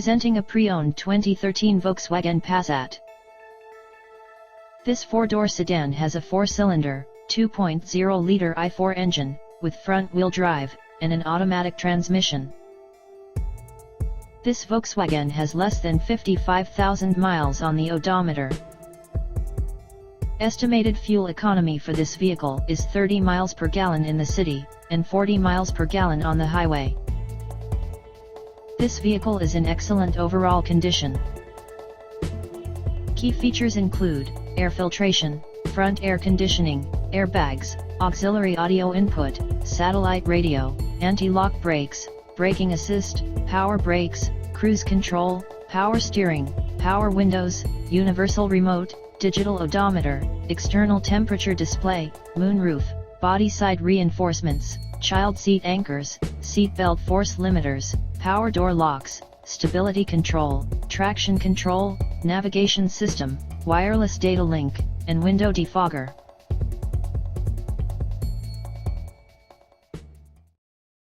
Presenting a pre-owned 2013 Volkswagen Passat. This four-door sedan has a four-cylinder, 2.0-liter i4 engine, with front-wheel drive, and an automatic transmission. This Volkswagen has less than 55,000 miles on the odometer. Estimated fuel economy for this vehicle is 30 miles per gallon in the city, and 40 miles per gallon on the highway. This vehicle is in excellent overall condition. Key features include air filtration, front air conditioning, airbags, auxiliary audio input, satellite radio, anti-lock brakes, braking assist, power brakes, cruise control, power steering, power windows, universal remote, digital odometer, external temperature display, moonroof, body side reinforcements, child seat anchors, seat belt force limiters, power door locks, stability control, traction control, navigation system, wireless data link, and window defogger.